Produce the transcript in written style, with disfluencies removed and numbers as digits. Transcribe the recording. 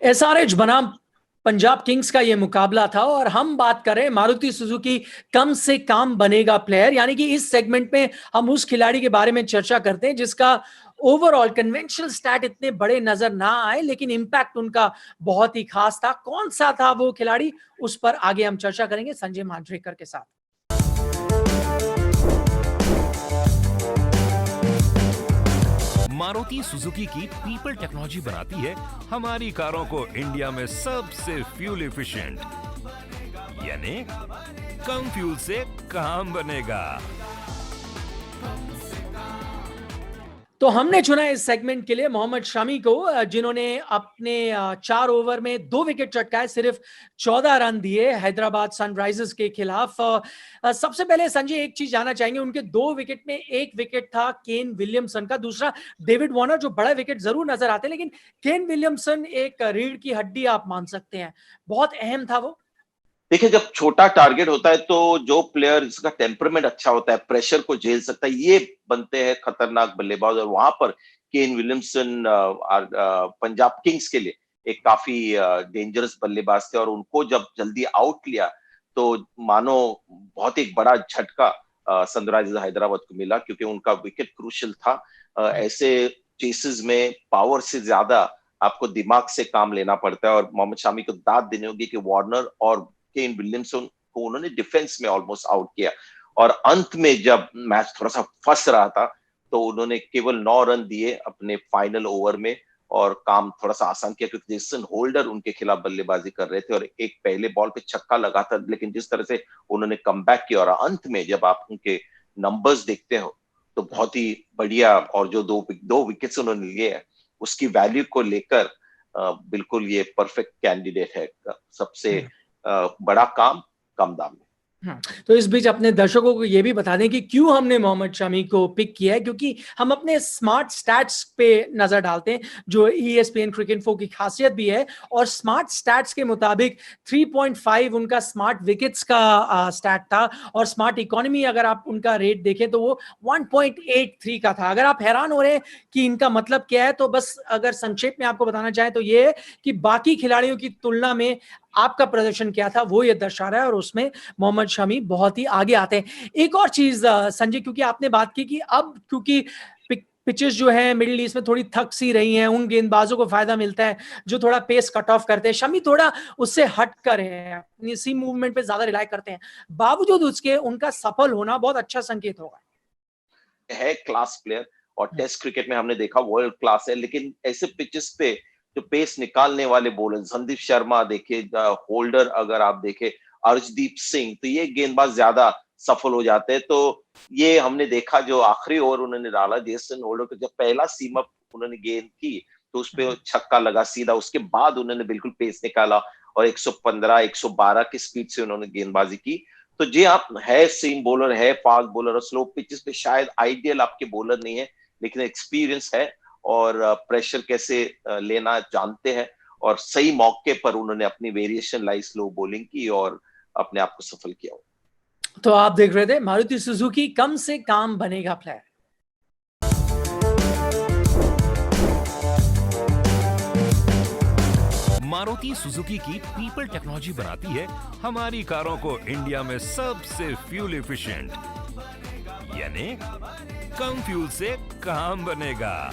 SRH बनाम Punjab Kings का यह मुकाबला था और हम बात करें मारुति सुजुकी कम से काम बनेगा प्लेयर, यानी कि इस सेगमेंट में हम उस खिलाड़ी के बारे में चर्चा करते हैं जिसका ओवरऑल कन्वेंशनल स्टैट इतने बड़े नजर ना आए लेकिन इंपैक्ट उनका बहुत ही खास था। कौन सा था वो खिलाड़ी, उस पर आगे हम चर्चा करेंगे संजय मांजरेकर के साथ। मारुति सुजुकी की पीपल टेक्नोलॉजी बनाती है हमारी कारों को इंडिया में सबसे फ्यूल एफिशिएंट, यानी कम फ्यूल से काम बनेगा। तो हमने चुना इस सेगमेंट के लिए मोहम्मद शमी को, जिन्होंने अपने 4 ओवर में 2 विकेट चटकाए, सिर्फ 14 रन दिए हैदराबाद सनराइजर्स के खिलाफ। सबसे पहले संजय एक चीज जानना चाहेंगे, उनके 2 विकेट में एक विकेट था केन विलियमसन का, दूसरा डेविड वार्नर, जो बड़ा विकेट जरूर नजर आते हैं लेकिन केन विलियमसन एक रीढ़ की हड्डी आप मान सकते हैं, बहुत अहम था वो। देखिए, जब छोटा टारगेट होता है तो जो प्लेयर जिसका टेम्परामेंट अच्छा होता है, प्रेशर को झेल सकता है, ये बनते हैं खतरनाक बल्लेबाज। और वहां पर केन विलियमसन पंजाब किंग्स के लिए एक काफी डेंजरस बल्लेबाज थे और उनको जब जल्दी आउट लिया तो मानो बहुत एक बड़ा झटका सनराइजर्स हैदराबाद को मिला, क्योंकि उनका विकेट क्रूशियल था। ऐसे चेसेस में पावर से ज्यादा आपको दिमाग से काम लेना पड़ता है और मोहम्मद शामी को दाद देनी होगी कि वार्नर और केन विलियमसन को उन्होंने डिफेंस में ऑलमोस्ट आउट किया और अंत में जब मैच थोड़ा सा फंस रहा था तो उन्होंने केवल 9 रन दिए अपने फाइनल ओवर में और काम थोड़ा सा आसान किया, क्योंकि जेसन होल्डर उनके खिलाफ बल्लेबाजी कर रहे थे और एक पहले बॉल पे छक्का लगा था, लेकिन जिस तरह से उन्होंने कमबैक किया और अंत में जब आप उनके नंबर्स देखते हो तो बहुत ही बढ़िया, और जो दो विकेट्स उन्होंने लिए हैं उसकी वैल्यू को लेकर बिल्कुल ये परफेक्ट कैंडिडेट है। सबसे बड़ा काम कम दाम में। तो इस बीच अपने दर्शकों को यह भी बता दें कि क्यों हमने मोहम्मद शमी को पिक किया है, क्योंकि हम अपने स्मार्ट स्टैट्स पे नजर डालते हैं जो ESPN क्रिकइन्फो की खासियत भी है। और स्मार्ट स्टैट्स के मुताबिक 3.5 उनका स्मार्ट विकेट्स का स्टैट था और स्मार्ट इकोनॉमी अगर आप उनका रेट देखें तो वो 1.83 का था। अगर आप हैरान हो रहे हैं कि इनका मतलब क्या है तो बस अगर संक्षेप में आपको बताना चाहें तो ये है कि बाकी खिलाड़ियों की तुलना में आपका प्रदर्शन क्या था वो ये दर्शा रहा है और उसमें मोहम्मद शमी बहुत ही आगे आते हैं। एक और चीज संजय, क्योंकि आपने बात की कि अब क्योंकि पिचेस जो है मिडिल ईस्ट में थोड़ी थक सी रही हैं, उन गेंदबाजों को फायदा मिलता है जो थोड़ा पेस कट ऑफ करते हैं। शमी थोड़ा उससे हट कर है, अपनी सी मूवमेंट पे ज्यादा रिलाई करते हैं, बावजूद उसके उनका सफल होना बहुत अच्छा संकेत होगा। है क्लास प्लेयर और टेस्ट क्रिकेट में हमने देखा वर्ल्ड क्लास है, लेकिन ऐसे पिचेस पे जो पेस निकालने वाले बॉलर, संदीप शर्मा देखे, होल्डर अगर आप देखे अर्शदीप सिंह, तो ये गेंदबाज ज्यादा सफल हो जाते हैं। तो ये हमने देखा जो आखिरी ओवर उन्होंने डाला जेसन होल्डर को, जब पहला सीम अप उन्होंने गेंद की तो उस पे छक्का लगा सीधा, उसके बाद उन्होंने बिल्कुल पेस निकाला और 115 112 की स्पीड से उन्होंने गेंदबाजी की। तो जी आप है सीम बॉलर, है फास्ट बॉलर और स्लो पिचेस पे शायद आइडियल आपके बॉलर नहीं है, लेकिन एक्सपीरियंस है और प्रेशर कैसे लेना जानते हैं और सही मौके पर उन्होंने अपनी वेरिएशन लाई स्लो बॉलिंग की और अपने आप को सफल किया। तो आप देख रहे थे मारुति सुजुकी कम से काम बनेगा प्लेयर। मारुति सुजुकी की पीपल टेक्नोलॉजी बनाती है हमारी कारों को इंडिया में सबसे फ्यूल एफिशिएंट, यानी कम फ्यूल से काम बनेगा।